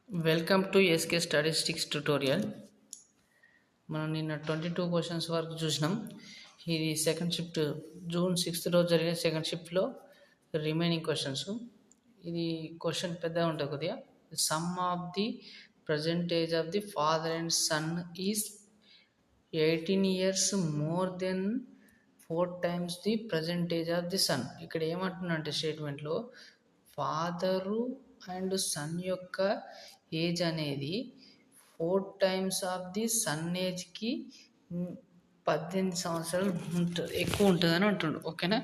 Welcome to SK statistics tutorial. మనం నిన్న 22 questions వరకు చూసినాం. ఇది సెకండ్ షిఫ్ట్ జూన్ 6th రోజు జరిగిన సెకండ్ షిఫ్ట్లో రిమైనింగ్ క్వశ్చన్స్. ఇది క్వశ్చన్ పెద్దగా ఉంటుంది కొద్దిగా. Sum of the present age of the father and son is 18 years more than 4 times the present age of the son. ఇక్కడ ఏమంటున్నంటే స్టేట్మెంట్లో ఫాదరు అండ్ సన్ యొక్క ఏజ్ అనేది 4 times ఆఫ్ ది సన్ ఏజ్కి 18 సంవత్సరాలు ఎక్కువ ఉంటుందని అంటుండు. ఓకేనా,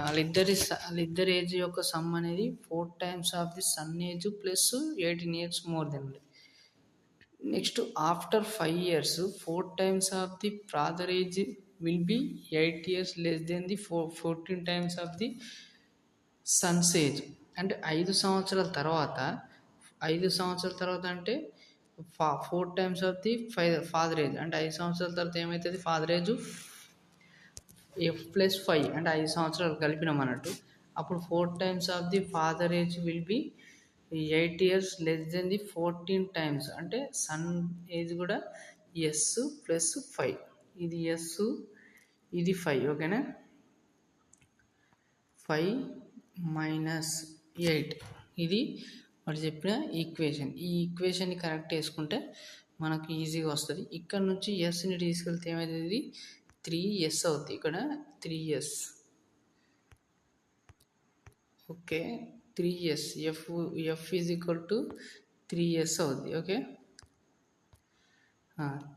వాళ్ళిద్దరి ఏజ్ యొక్క సమ్ అనేది 4 times of the sun age plus 18 years more then. Next after 5 years 4 times of the father age will be 8 years less than the 14 times of the Sons age. అంటే 5 సంవత్సరాల తర్వాత అంటే 4 times of the father age అంటే 5 సంవత్సరాల తర్వాత ఏమవుతుంది, father age f+5 అంటే 5 సంవత్సరాలు కలిపినాం అన్నట్టు. అప్పుడు 4 times of the father age will be 8 years less than the 14 times అంటే సన్ ఏజ్ కూడా s+5. ఇది s, ఇది 5. ఓకేనా, 5 - 8 ఇది వాడు చెప్పిన ఈక్వేషన్. ఈ ఈక్వేషన్ని కరెక్ట్ చేసుకుంటే మనకు ఈజీగా వస్తుంది. ఇక్కడ నుంచి ఎస్ని తీసుకెళ్తే ఏమవుతుంది, 3s అవుతుంది. ఇక్కడ 3s. Okay, 3s f is equal to 3s అవుతుంది. ఓకే,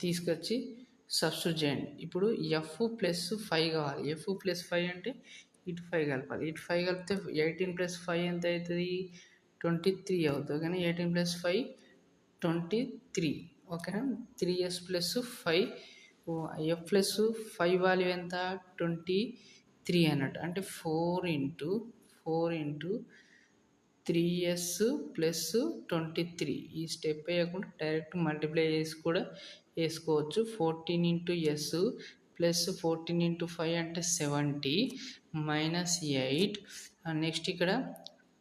తీసుకొచ్చి సబ్స్టిట్యూట్ చేయండి. ఇప్పుడు f+5 కావాలి. f+5 అంటే ఇటు 5 కలపాలి. ఇటు 5 కలిపితే 18 + 5 ఎంత అవుతుంది, 23 అవుతుంది. ఓకేనా, 18 + 5 23. ఓకేనా, 3s + 5 f+5 వాల్యూ ఎంత, 23 అన్నట్టు. అంటే 4 × 3s + 23. ఈ స్టెప్ వేయకుండా డైరెక్ట్ మల్టిప్లై చేసి కూడా వేసుకోవచ్చు. 14 × s ప్లస్ 14 × 5 అంటే 70 -8. నెక్స్ట్ ఇక్కడ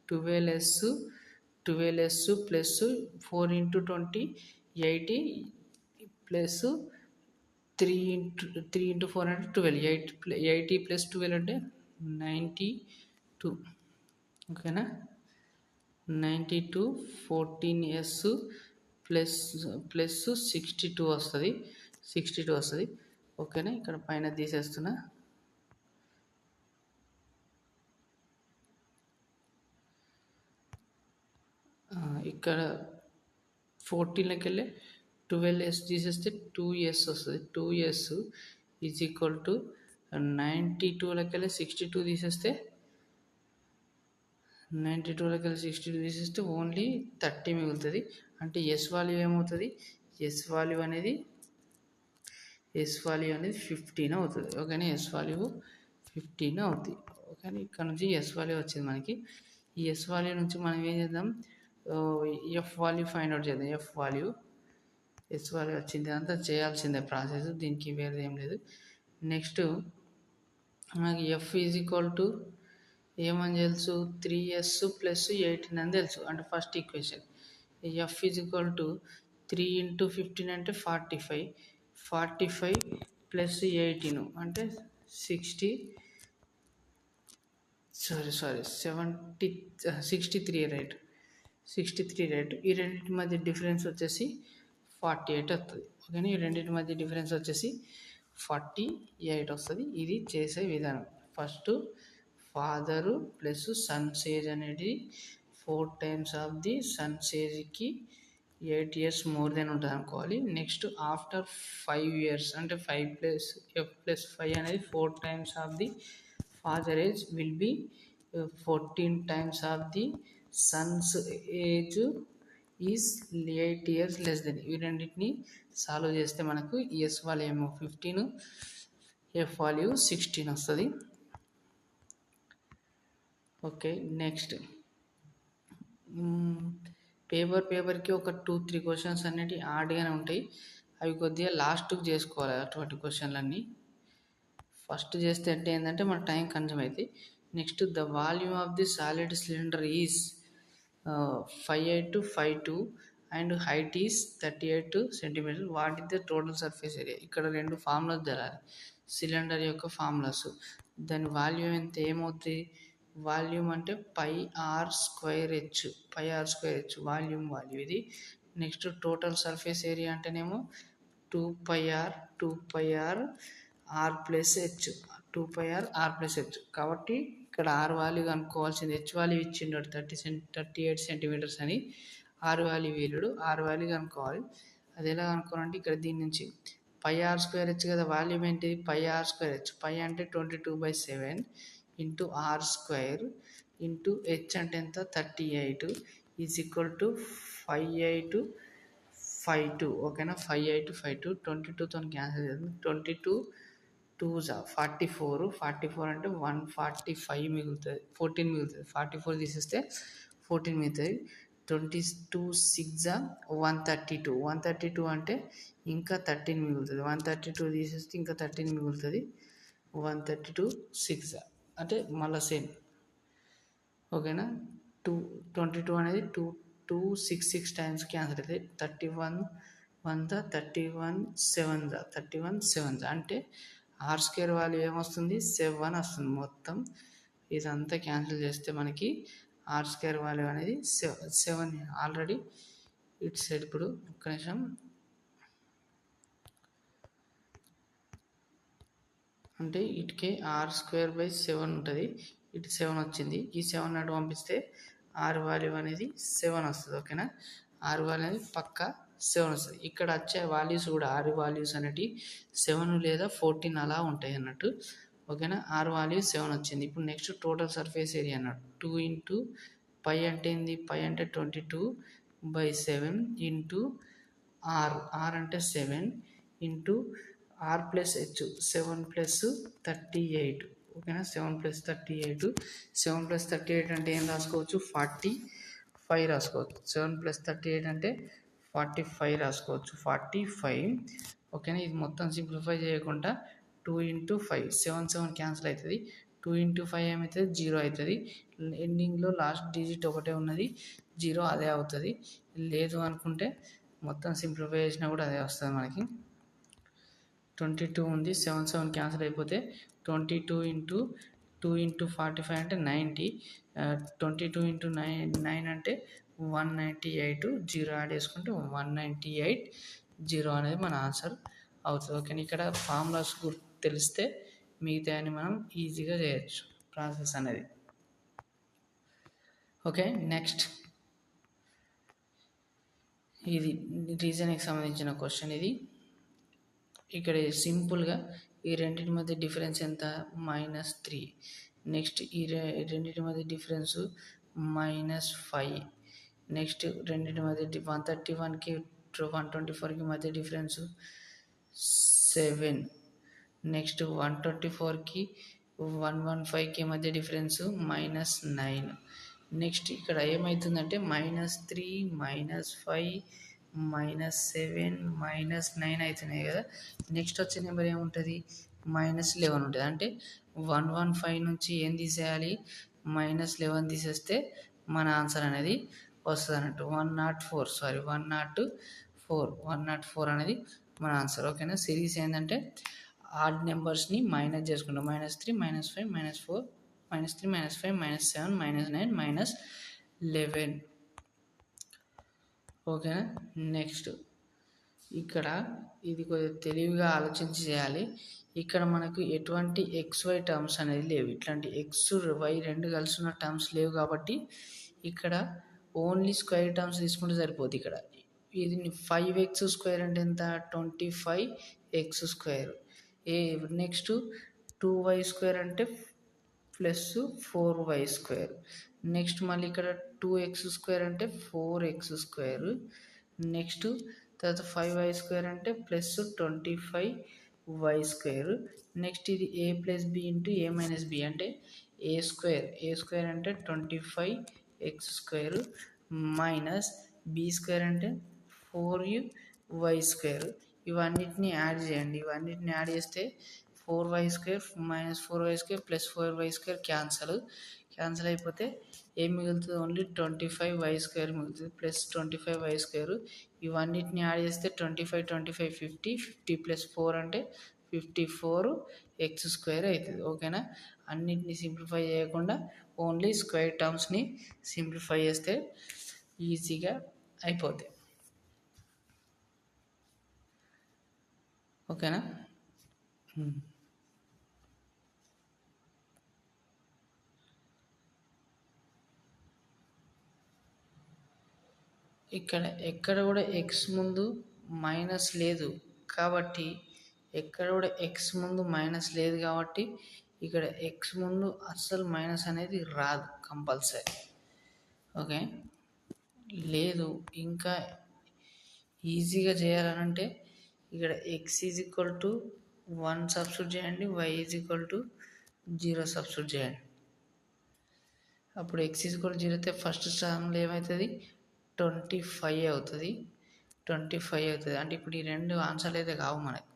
12s ప్లస్ 4 × 20 80 ప్లస్ 3 × 4 అంటే 12. 80 + 12 అంటే 92. ఓకేనా, 92. 14s ప్లస్ 62 వస్తుంది. ఓకేనా, ఇక్కడ పైన తీసేస్తున్నా. ఇక్కడ 14లోకి వెళ్ళి 12s తీసేస్తే 2s వస్తుంది. 2s ఈజ్ ఈక్వల్ టు 92లోకి వెళ్ళి 62 తీసేస్తే 92లోకి వెళ్ళి 62 తీసేస్తే ఓన్లీ 30 మిగులుతుంది. అంటే ఎస్ వాల్యూ ఏమవుతుంది, ఎస్ వాల్యూ అనేది 15 అవుతుంది. ఓకేనా, ఎస్ వాల్యూ 15 అవుతుంది. ఓకేనా, ఇక్కడ నుంచి ఎస్ వాల్యూ వచ్చింది మనకి. ఈ ఎస్ వాల్యూ నుంచి మనం ఏం చేద్దాం, ఎఫ్ వాల్యూ ఫైండ్ అవుట్ చేద్దాం. ఎస్ వాల్యూ వచ్చింది, అంతా చేయాల్సిందే ప్రాసెస్, దీనికి వేరేది ఏం లేదు. నెక్స్ట్ మనకి ఎఫ్ ఈజ్ ఈక్వల్ టు ఏమని తెలుసు, 3s + 18 అని తెలుసు. అంటే first equation F is equal to 3 × 15 అంటే 45 ప్లస్ 18 అంటే 63 రైట్. 63 రైట్. ఈ రెండింటి మధ్య డిఫరెన్స్ వచ్చేసి 48 వస్తుంది. ఓకేనా, ఈ రెండింటి మధ్య డిఫరెన్స్ వచ్చేసి 48 వస్తుంది. ఇది చేసే విధానం. First father plus Sons age అనేది 4 times ఆఫ్ ది సన్స్ ఏజ్కి 8 years మోర్ దెన్ ఉంటుంది అనుకోవాలి. నెక్స్ట్ ఆఫ్టర్ 5 years అంటే 5 + f+5 అనేది 4 times of the father age will be 14 times of the Sons age is 8 years less than. ఈ రెండింటిని solve చేస్తే మనకు ఎస్ వాల్యూ ఏమో 15, ఎఫ్ వాల్యూ 16 వస్తుంది. ఓకే, నెక్స్ట్ పేపర్కి ఒక 2-3 క్వశ్చన్స్ అనేవి హార్డ్గానే ఉంటాయి. అవి కొద్దిగా లాస్ట్కి చేసుకోవాలి. అటువంటి క్వశ్చన్లన్నీ ఫస్ట్ చేస్తే అంటే ఏంటంటే మన టైం కన్జ్యూమ్ అవుతాయి. Next the volume of the solid cylinder is 5852 and height is 38 centimetre. What is the total surface area? ఇక్కడ రెండు ఫార్ములాస్ తెలాలి, సిలిండర్ యొక్క ఫార్ములాస్. దాని వాల్యూమ్ ఎంత ఏమవుతుంది? వాల్యూమ్ అంటే pi are square H, pi are square h volume ఇది. Next total surface area అంటేనేమో 2πr r plus h, 2πr r plus h. కాబట్టి ఇక్కడ ఆర్ వాల్యూ కనుక్కోవాల్సింది, హెచ్ వాల్యూ ఇచ్చిండు 38 సెంటీమీటర్స్ అని. ఆర్ వాల్యూ వీలుడు, ఆర్ వాల్యూ కనుక్కోవాలి. అది ఎలా కనుక్కోవాలంటే ఇక్కడ దీని నుంచి పై ఆర్ స్క్వేర్ హెచ్ కదా, వాల్యూమ్ ఏంటిది pi are square H. Pi అంటే 22/7 into R square into H అంటే ఎంత 38 ఈజ్ ఈక్వల్ టు 5852. ఓకేనా, 5852. 22తో క్యాన్సిల్ చేస్తుంది. 22 2s 44, 44 అంటే 145 మిగులుతుంది, 14 మిగులుతుంది. 44 తీసేస్తే 14 మిగులుతుంది. 22 6 132, 132 అంటే ఇంకా 13 మిగులుతుంది. 132 తీసేస్తే ఇంకా 13 మిగులుతుంది. 132 6 అంటే మళ్ళీ సేమ్. ఓకేనా, 22 అనేది 2 6 టైమ్స్ క్యాన్సిల్ అవుతుంది. 31 31 7 అంటే ఆర్ స్క్వేర్ వాల్యూ ఏమొస్తుంది 7 వస్తుంది. మొత్తం ఇదంతా క్యాన్సిల్ చేస్తే మనకి ఆర్ స్క్వేర్ వాల్యూ అనేది 7 ఆల్రెడీ ఇటు సైడ్. ఇప్పుడు ఒక్క నిమిషం, అంటే ఇటుకే ఆర్ స్క్వేర్ బై 7 ఉంటుంది. ఇటు 7 వచ్చింది, ఈ 7 అటు పంపిస్తే ఆర్ వాల్యూ అనేది 7 వస్తుంది. ఓకేనా, ఆర్ వాల్యూ అనేది పక్కా 7 వస్తుంది. ఇక్కడ వచ్చే వాల్యూస్ కూడా ఆర్ వాల్యూస్ అనేవి 7 లేదా 14 అలా ఉంటాయి అన్నట్టు. ఓకేనా, ఆర్ వాల్యూ 7 వచ్చింది. ఇప్పుడు నెక్స్ట్ టోటల్ సర్ఫేస్ ఏరియా అన్నట్టు 2 ఇంటూ పై అంటే ఏంది, పై అంటే 22/7 ఇంటూ ఆర్ అంటే 7 into R plus H 7 plus 38. ఓకేనా, 7 ప్లస్ 38. 7 ప్లస్ 38 అంటే ఏం రాసుకోవచ్చు 45 రాసుకోవచ్చు. 7 ప్లస్ 38 అంటే 45 రాసుకోవచ్చు, 45. ఓకేనా, ఇది మొత్తం సింప్లిఫై చేయకుండా 2 ఇంటూ 5 7 క్యాన్సిల్ అవుతుంది. 2 ఇంటూ 5 ఏమవుతుంది 0 అవుతుంది. ఎండింగ్లో లాస్ట్ డిజిట్ ఒకటే ఉన్నది 0, అదే అవుతుంది. లేదు అనుకుంటే మొత్తం సింప్లిఫై చేసినా కూడా అదే వస్తుంది మనకి. 22 ఉంది, 7 క్యాన్సిల్ అయిపోతే 22 ఇంటూ 2 ఇంటూ 45 అంటే 90. 22 ఇంటూ 9 అంటే 198. 0 యాడ్ చేసుకుంటే 198. 0 అనేది మన ఆన్సర్ అవుతుంది. ఓకే, ఇక్కడ ఫార్ములాస్ తెలిస్తే మిగతా అని మనం ఈజీగా చేయొచ్చు ప్రాసెస్ అనేది. ఓకే, నెక్స్ట్ ఇది రీజన్కి సంబంధించిన క్వశ్చన్. ఇది ఇక్కడ సింపుల్గా ఈ రెండింటి మధ్య డిఫరెన్స్ ఎంత -3. నెక్స్ట్ ఈ రెండింటి మధ్య డిఫరెన్స్ -5. నెక్స్ట్ రెండింటి మధ్య 131కి 124కి మధ్య డిఫరెన్స్ 7. నెక్స్ట్ 124కి 115కి మధ్య డిఫరెన్స్ -9. నెక్స్ట్ ఇక్కడ ఏమవుతుందంటే -3 -5 -7 -9 అవుతున్నాయి కదా. నెక్స్ట్ వచ్చే నెంబర్ ఏముంటుంది -11 ఉంటుంది. అంటే 115 నుంచి ఏం తీసేయాలి -11 తీసేస్తే మన ఆన్సర్ అనేది వస్తుంది అన్నట్టు. 104 అనేది మన ఆన్సర్. ఓకేనా, సిరీస్ ఏంటంటే ఆడ్ నెంబర్స్ని మైనస్ చేసుకుంటాం. -3 -5 -4 -3 -5 -7 -9 -11. ఓకేనా, నెక్స్ట్ ఇక్కడ ఇది కొద్దిగా తెలివిగా ఆలోచించి చేయాలి. ఇక్కడ మనకు ఎటువంటి XY టర్మ్స్ అనేది లేవు, ఇట్లాంటి XY రెండు కలిసి ఉన్న టర్మ్స్ లేవు. కాబట్టి ఇక్కడ ఓన్లీ స్క్వేర్ టర్మ్స్ తీసుకుంటే సరిపోతుంది. ఇక్కడ ఇది 5x² అంటే ఎంత 25x². నెక్స్ట్ 2y² అంటే +4y². నెక్స్ట్ మళ్ళీ ఇక్కడ 2x² అంటే 4x². నెక్స్ట్ తర్వాత 5y² అంటే +25y². నెక్స్ట్ ఇది a + b into a - b అంటే a² అంటే 25x² మైనస్ b² అంటే 4y². ఇవన్నిటిని యాడ్ చేయండి. ఇవన్నిటిని యాడ్ చేస్తే 4y² - 4y² + 4y² క్యాన్సిల్ అయిపోతే ఏం మిగులుతుంది? ఓన్లీ 25y² మిగులుతుంది, ప్లస్ 25y². ఇవన్నిటిని యాడ్ చేస్తే 25 25 50, 50 + 4 అంటే 54x² అవుతుంది. ఓకేనా? అన్నిటిని సింప్లిఫై చేయకుండా ఓన్లీ స్క్వేర్ టర్మ్స్ని సింప్లిఫై చేస్తే ఈజీగా అయిపోతాయి. ఓకేనా? ఎక్కడ కూడా ఎక్స్ ముందు మైనస్ లేదు కాబట్టి ఇక్కడ ఎక్స్ ముందు అస్సలు మైనస్ అనేది రాదు కంపల్సరీ. ఓకే, లేదు ఇంకా ఈజీగా చేయాలనంటే ఇక్కడ x = 1 సబ్స్టిట్యూట్ చేయండి, y = 0 సబ్స్టిట్యూట్ చేయండి. అప్పుడు x = 0 అయితే ఫస్ట్ టర్మ్లో ఏమవుతుంది? 25 అవుతుంది. అంటే ఇప్పుడు ఈ రెండు ఆన్సర్లు అయితే కావు మనకి.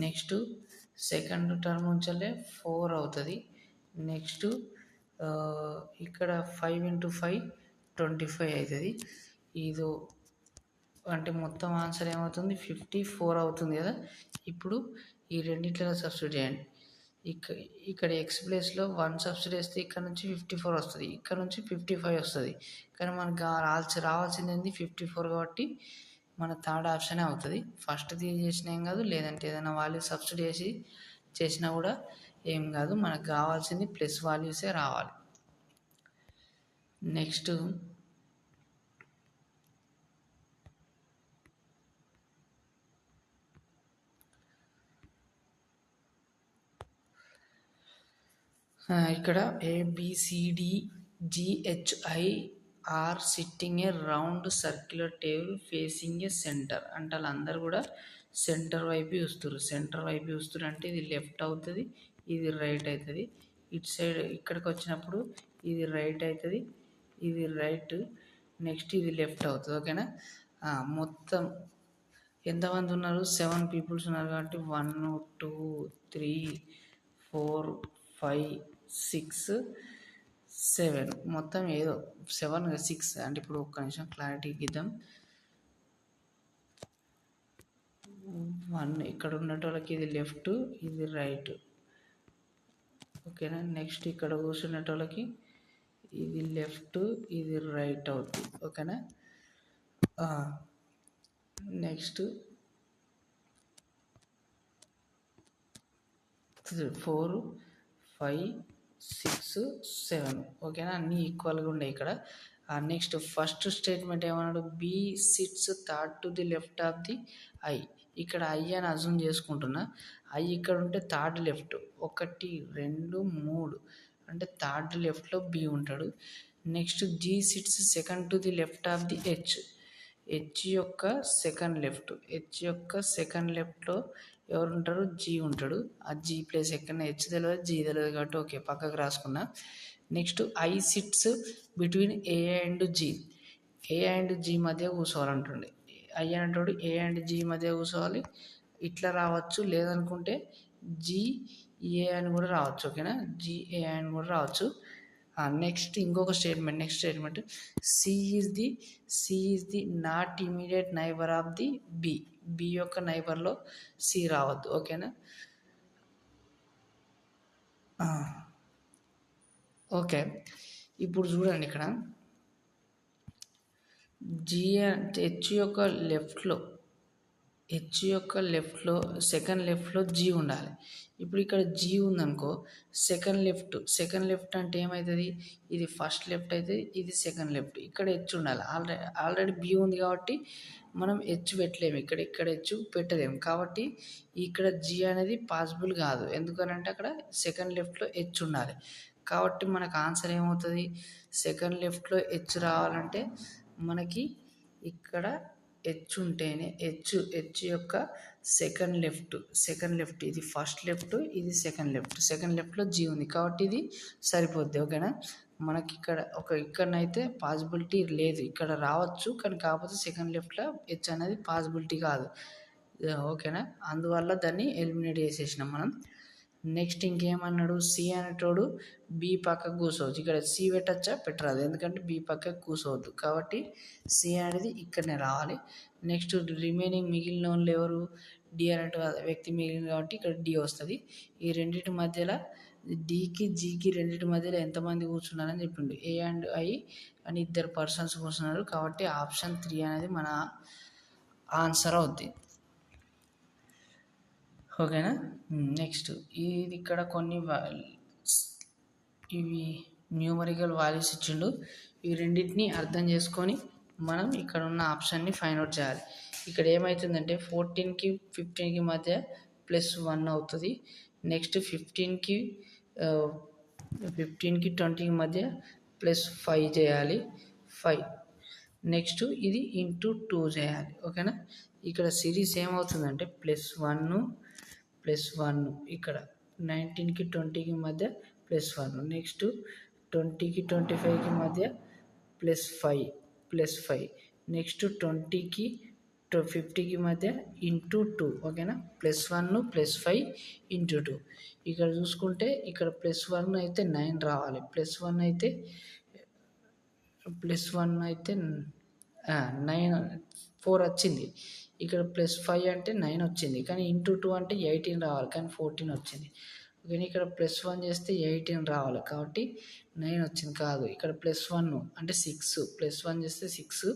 నెక్స్ట్ సెకండ్ టర్మ్ నుంచి 4 అవుతుంది. నెక్స్ట్ ఇక్కడ 5 × 5 25 అవుతుంది. ఇది అంటే మొత్తం ఆన్సర్ ఏమవుతుంది? 54 అవుతుంది కదా. ఇప్పుడు ఈ రెండిట్లలో సబ్స్టిట్యూట్ చేయండి. ఇక్కడ ఎక్స్ ప్లేస్లో 1 సబ్స్టిట్యూట్ చేస్తే ఇక్కడ నుంచి 54 వస్తుంది, ఇక్కడ నుంచి 55 వస్తుంది. కానీ మనకు రావాల్సింది ఏంది? 54 కాబట్టి మన థర్డ్ ఆప్షనే అవుతుంది. ఫస్ట్ది చేసినా ఏం కాదు, లేదంటే ఏదైనా వాల్యూ సబ్స్టిట్యూట్ చేసినా కూడా ఏం కాదు. మనకు కావాల్సింది ప్లస్ వాల్యూసే రావాలి. నెక్స్ట్ ఇక్కడ ABCDGHI are sitting a round circular table facing a centre అంటే వాళ్ళందరూ కూడా సెంటర్ వైపు చూస్తారు. అంటే ఇది లెఫ్ట్ అవుతుంది, ఇది రైట్ అవుతుంది. ఇటు సైడ్ ఇక్కడికి వచ్చినప్పుడు ఇది రైట్ అవుతుంది, ఇది రైట్, నెక్స్ట్ ఇది లెఫ్ట్ అవుతుంది. ఓకేనా? మొత్తం ఎంతమంది ఉన్నారు? 7 పీపుల్స్ ఉన్నారు కాబట్టి 1 2 3 4 5 6 7 మొత్తం ఏదో 7 6 అంటే ఇప్పుడు ఒక్క నిమిషం క్లారిటీకి ఇద్దాం. 1 ఇక్కడ ఉన్నటోళ్ళకి ఇది లెఫ్ట్, ఇది రైట్. ఓకేనా? నెక్స్ట్ ఇక్కడ కూర్చున్నటోళ్ళకి ఇది లెఫ్ట్, ఇది రైట్ అవుతుంది. ఓకేనా? నెక్స్ట్ 4 5 6 7. ఓకేనా? అన్నీ ఈక్వల్గా ఉన్నాయి ఇక్కడ. నెక్స్ట్ ఫస్ట్ స్టేట్మెంట్ ఏమన్నాడు? B sits third to the left of the I. ఇక్కడ ఐ అని అజ్యూమ్ చేసుకుంటున్నా. ఐ ఇక్కడ ఉంటే థర్డ్ లెఫ్ట్ 1 2 3 అంటే థర్డ్ లెఫ్ట్లో బి ఉంటాడు. Next G sits second to the left of the H యొక్క సెకండ్ లెఫ్ట్లో ఎవరు ఉంటారు? జీ ఉంటాడు. ఆ జీ ప్లేస్ ఎక్కడ? హెచ్ తెలియదు, జీ తెలియదు కాబట్టి ఓకే పక్కకు రాసుకున్నా. Next I sits between A and G మధ్య కూర్చోవాలంటుండే. ఐ అంటాడు ఏ అండ్ జీ మధ్య కూర్చోవాలి. ఇట్లా రావచ్చు, లేదనుకుంటే జిఏ అని కూడా రావచ్చు. ఓకేనా? జిఏ అని కూడా రావచ్చు. నెక్స్ట్ ఇంకొక statement C is the not immediate neighbour of the B యొక్క నైబర్లో సి రావద్దు. ఓకేనా? ఓకే, ఇప్పుడు చూడండి ఇక్కడ హెచ్ యొక్క లెఫ్ట్లో సెకండ్ లెఫ్ట్లో జీ ఉండాలి. ఇప్పుడు ఇక్కడ జీ ఉందనుకో, సెకండ్ లెఫ్ట్ అంటే ఏమవుతుంది? ఇది ఫస్ట్ లెఫ్ట్ అయితే ఇది సెకండ్ లెఫ్ట్. ఇక్కడ హెచ్ ఉండాలి. ఆల్రెడీ బి ఉంది కాబట్టి మనం హెచ్ పెట్టలేము. ఇక్కడ హెచ్ పెట్టలేము కాబట్టి ఇక్కడ జీ అనేది పాసిబుల్ కాదు. ఎందుకనంటే అక్కడ సెకండ్ లెఫ్ట్లో హెచ్ ఉండాలి. కాబట్టి మనకు ఆన్సర్ ఏమవుతుంది? సెకండ్ లెఫ్ట్లో హెచ్ రావాలంటే మనకి ఇక్కడ హెచ్ ఉంటేనే హెచ్ యొక్క సెకండ్ లెఫ్ట్ ఇది ఫస్ట్ లెఫ్ట్, ఇది సెకండ్ లెఫ్ట్లో జీ ఉంది కాబట్టి ఇది సరిపోద్ది. ఓకేనా? మనకి ఇక్కడనైతే పాసిబిలిటీ లేదు. ఇక్కడ రావచ్చు కానీ కాకపోతే సెకండ్ లెఫ్ట్లో హెచ్ అనేది పాసిబిలిటీ కాదు. ఓకేనా? అందువల్ల దాన్ని ఎలిమినేట్ చేసేసినాం మనం. నెక్స్ట్ ఇంకేమన్నాడు, సి అనేటోడు బి పక్కకు కూర్చోవచ్చు. ఇక్కడ సి పెట్టచ్చా, పెట్టరాదు, ఎందుకంటే బి పక్కకు కూర్చోవద్దు, కాబట్టి సి అనేది ఇక్కడనే రావాలి. నెక్స్ట్ రిమైనింగ్ మిగిలిన వాళ్ళు ఎవరు, డి అనేట వ్యక్తి మిగిలిన కాబట్టి ఇక్కడ డి వస్తుంది. ఈ రెండింటి మధ్యలో డికి జీకి రెండింటి మధ్యలో ఎంతమంది కూర్చున్నారని చెప్పిండు. ఏ అండ్ ఐ అని ఇద్దరు పర్సన్స్ కూర్చున్నారు, కాబట్టి ఆప్షన్ 3 అనేది మన ఆన్సర్ అవుద్ది. ఓకేనా. నెక్స్ట్ ఇది ఇక్కడ కొన్ని ఇవి న్యూమరికల్ వాల్యూస్ ఇచ్చిండు. ఈ రెండింటిని అర్థం చేసుకొని మనం ఇక్కడ ఉన్న ఆప్షన్ని ఫైండ్ అవుట్ చేయాలి. ఇక్కడ ఏమవుతుందంటే 14కి 15కి మధ్య +1 అవుతుంది. నెక్స్ట్ 15కి 20కి మధ్య +5 చేయాలి, 5. నెక్స్ట్ ఇది ఇంటూ 2 చేయాలి. ఓకేనా. ఇక్కడ సిరీస్ ఏమవుతుందంటే +1 ఇక్కడ 19కి 20కి మధ్య +1, నెక్స్ట్ 20కి 25కి మధ్య +5, నెక్స్ట్ 20కి 50కి మధ్య ఇంటూ 2. ఓకేనా. +1 +5 ఇంటూ 2. ఇక్కడ చూసుకుంటే ఇక్కడ +1 అయితే 9 రావాలి, +1 అయితే 4 వచ్చింది. ఇక్కడ +5 అంటే 9 వచ్చింది, కానీ ఇంటూ 2 అంటే 18 రావాలి, కానీ 14 వచ్చింది. ఓకే, ఇక్కడ +1 చేస్తే 18 రావాలి, కాబట్టి 9 వచ్చింది కాదు. ఇక్కడ +1 అంటే 6, +1 చేస్తే 6,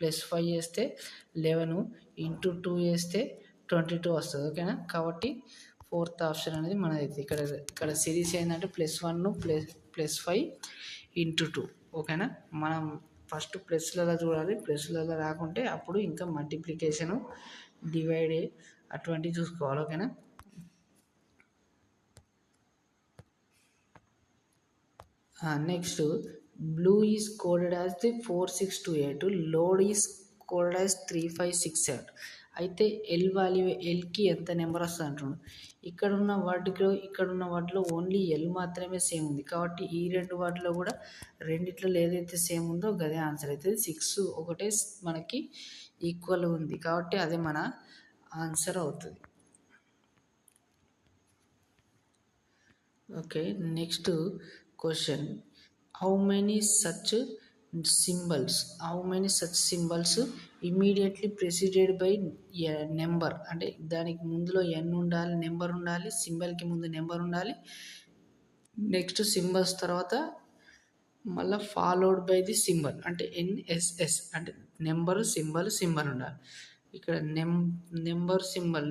+5 చేస్తే 11, ఇంటూ 2 చేస్తే 22 వస్తుంది. ఓకేనా. కాబట్టి 4th ఆప్షన్ అనేది మనది. ఇక్కడ సిరీస్ ఏంటంటే +1 +5 ఇంటూ 2. ఓకేనా. మనం ఫస్ట్ ప్లస్లలో చూడాలి, ప్లస్లలో రాకుంటే అప్పుడు ఇంకా మల్టిప్లికేషను, డివైడ్ అటువంటివి చూసుకోవాలి. ఓకేనా. Next blue is coded as the 4628, load is coded as 3567. అయితే ఎల్కి ఎంత నెంబర్ వస్తుంది అంటున్నాడు. ఇక్కడున్న వాటిలో ఓన్లీ ఎల్ మాత్రమే సేమ్ ఉంది, కాబట్టి ఈ రెండు వాటిలో కూడా రెండిట్లో ఏదైతే సేమ్ ఉందో అదే ఆన్సర్ అవుతుంది. 6 ఒకటే మనకి ఈక్వల్ ఉంది, కాబట్టి అదే మన ఆన్సర్ అవుతుంది. Okay, next question, how many such symbols immediately preceded by number, అంటే దానికి ముందులో ఎన్ ఉండాలి, నెంబర్ ఉండాలి, సింబల్కి ముందు నెంబర్ ఉండాలి, నెక్స్ట్ సింబల్స్ తర్వాత మళ్ళీ ఫాలోడ్ బై ది సింబల్, అంటే NSS, అంటే నెంబర్ సింబల్ ఉండాలి. ఇక్కడ నెంబర్ సింబల్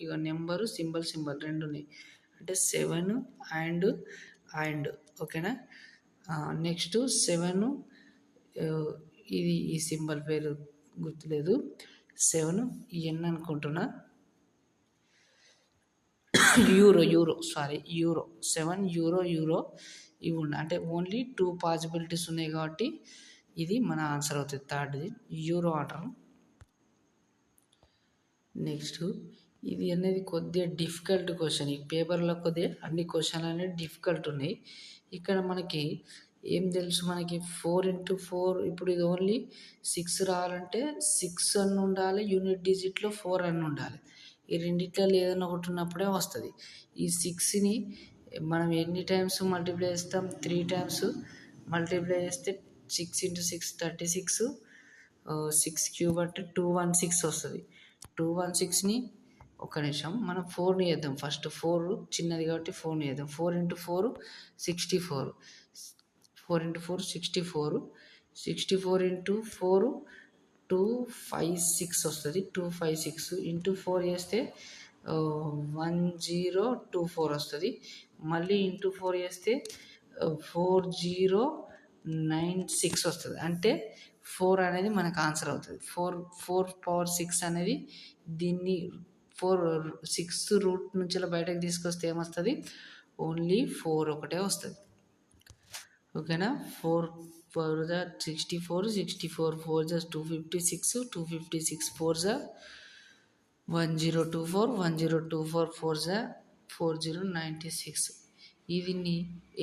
ఇక నెంబరు సింబల్ రెండు ఉన్నాయి, అంటే 7 అండ్. ఓకేనా. నెక్స్ట్ 7 ఇది ఈ సింబల్ పేరు గుర్తులేదు, 7 ఎన్ అనుకుంటున్నా, యూరో 7 యూరో ఇవి ఉన్నాయి. అంటే ఓన్లీ 2 పాసిబిలిటీస్ ఉన్నాయి, కాబట్టి ఇది మన ఆన్సర్ అవుతుంది. థర్డ్ది యూరో అంటారు. నెక్స్ట్ ఇది అనేది కొద్దిగా డిఫికల్ట్ క్వశ్చన్, ఈ పేపర్లో కొద్దిగా అన్ని క్వశ్చన్లు అనేవి డిఫికల్ట్ ఉన్నాయి. ఇక్కడ మనకి ఏం తెలుసు, మనకి 4 × 4, ఇప్పుడు ఇది ఓన్లీ 6 రావాలంటే 6 అని ఉండాలి, యూనిట్ డిజిట్లో 4 అని ఉండాలి. ఈ రెండిట్లో ఏదైనా ఒకటి ఉన్నప్పుడే వస్తుంది. ఈ 6ని మనం ఎన్ని టైమ్స్ మల్టిప్లై చేస్తాం, 3 టైమ్స్ మల్టిప్లై చేస్తే 6 × 6 36, 6 క్యూబ్ అంటే 216 వస్తుంది. 216ని ఒక్క నిమిషం మనం 4ని వేద్దాం. ఫస్ట్ 4 చిన్నది కాబట్టి 4ని వేద్దాం. 4 × 4 64, 4 × 4 64, 64 × 4 256 వస్తుంది. 256 ఇంటూ 4 చేస్తే 1024 వస్తుంది. మళ్ళీ ఇంటూ 4 చేస్తే 4096 వస్తుంది. అంటే 4 అనేది మనకు ఆన్సర్ అవుతుంది. 4 అనేది దీన్ని 6 రూట్ నుంచి బయటకు తీసుకొస్తే ఏమొస్తుంది, ఓన్లీ 4 ఒకటే వస్తుంది. ఓకేనా. 4 4 64, 64 4 256, 256 4 1024, 1024 4 4096. దీన్ని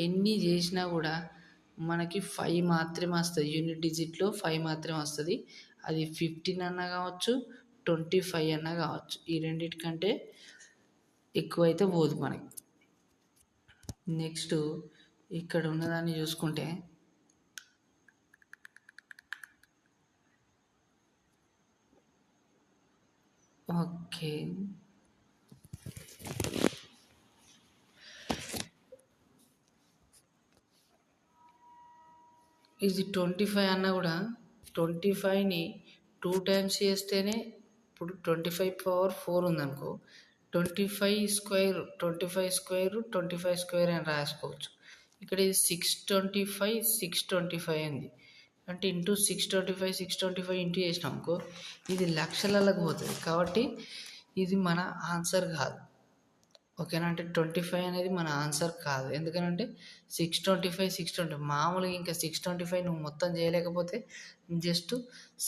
ఎన్ని చేసినా కూడా మనకి 5 మాత్రమే వస్తుంది, యూనిట్ డిజిట్లో 5 మాత్రమే వస్తుంది. అది 15 అన్నా కావచ్చు, 25 అన్నా కావచ్చు, ఈ రెండింటికంటే ఎక్కువ అయితే పోదు మనకి. నెక్స్ట్ ఇక్కడ ఉన్నదాన్ని చూసుకుంటే ఓకే, ఇది 25 అన్నా కూడా 25ని 2 టైమ్స్ చేస్తేనే, ఇప్పుడు 25 పవర్ 4 ఉందనుకో, 25 స్క్వేర్ అని రాసుకోవచ్చు. ఇక్కడ ఇది 625 అయింది అంటే ఇంటూ 625 ఇంటూ చేసినాం అనుకో, ఇది లక్షలలోకి పోతుంది. కాబట్టి ఇది మన ఆన్సర్ కాదు. ఓకేనా, అంటే 25 అనేది మన ఆన్సర్ కాదు. ఎందుకనంటే 625 మామూలుగా ఇంకా 625 నువ్వు మొత్తం చేయలేకపోతే జస్ట్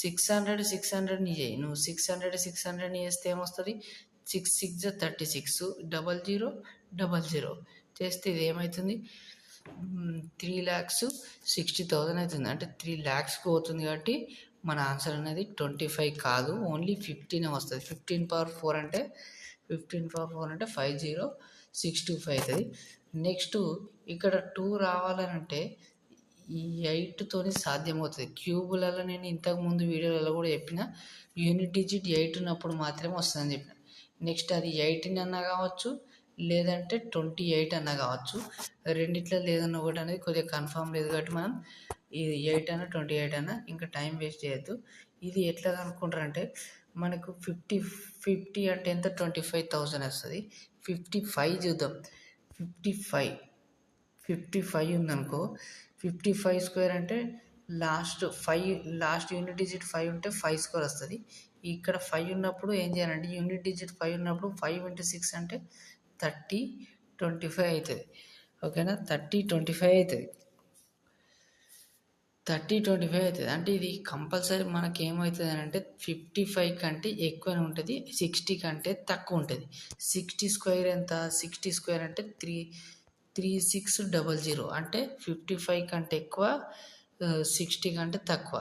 600ని చేయి. నువ్వు 600ని చేస్తే ఏమొస్తుంది, 6 6 36 0000 చేస్తే ఇది ఏమవుతుంది, 3,60,000 అవుతుంది. అంటే 3 lakhs పోతుంది. కాబట్టి మన ఆన్సర్ అనేది 25 కాదు, ఓన్లీ 15 వస్తుంది. 15 పవర్ 4 అంటే 50,625 అవుతుంది. నెక్స్ట్ ఇక్కడ 2 రావాలనంటే ఈ 8తోని సాధ్యమవుతుంది. క్యూబులలో నేను ఇంతకుముందు వీడియోలలో కూడా చెప్పిన, యూనిట్ డిజిట్ 8 ఉన్నప్పుడు మాత్రమే వస్తుందని చెప్పిన. నెక్స్ట్ అది 18 అన్నా కావచ్చు, లేదంటే 28 అన్నా కావచ్చు. రెండిట్లో లేదన్న ఒకటి అనేది కొద్దిగా కన్ఫామ్ లేదు. కాబట్టి మనం ఇది 8 అన్నా 28 అన్నా, ఇంకా టైం వేస్ట్ చేయొద్దు. ఇది ఎట్లా కనుక్కుంటారంటే, మనకు 50 అంటే ఎంత, 25,000 వస్తుంది. 55 చూద్దాం. 55 ఉందనుకో, 55 స్క్వేర్ అంటే లాస్ట్ యూనిట్ డిజిట్ 5 ఉంటే 5 స్క్వేర్ వస్తుంది. ఇక్కడ 5 ఉన్నప్పుడు ఏం చేయాలంటే, యూనిట్ డిజిట్ 5 ఉన్నప్పుడు 5 × 6 అంటే 30 25 అవుతుంది. ఓకేనా, 30 25 అవుతుంది. 30 25 అవుతుంది. అంటే ఇది కంపల్సరీ మనకి ఏమవుతుంది అని అంటే 55 కంటే ఎక్కువనే ఉంటుంది, 60 కంటే తక్కువ ఉంటుంది. 60 స్క్వేర్ ఎంత, 60 స్క్వేర్ అంటే 3600. అంటే 55 కంటే ఎక్కువ, 60 కంటే తక్కువ.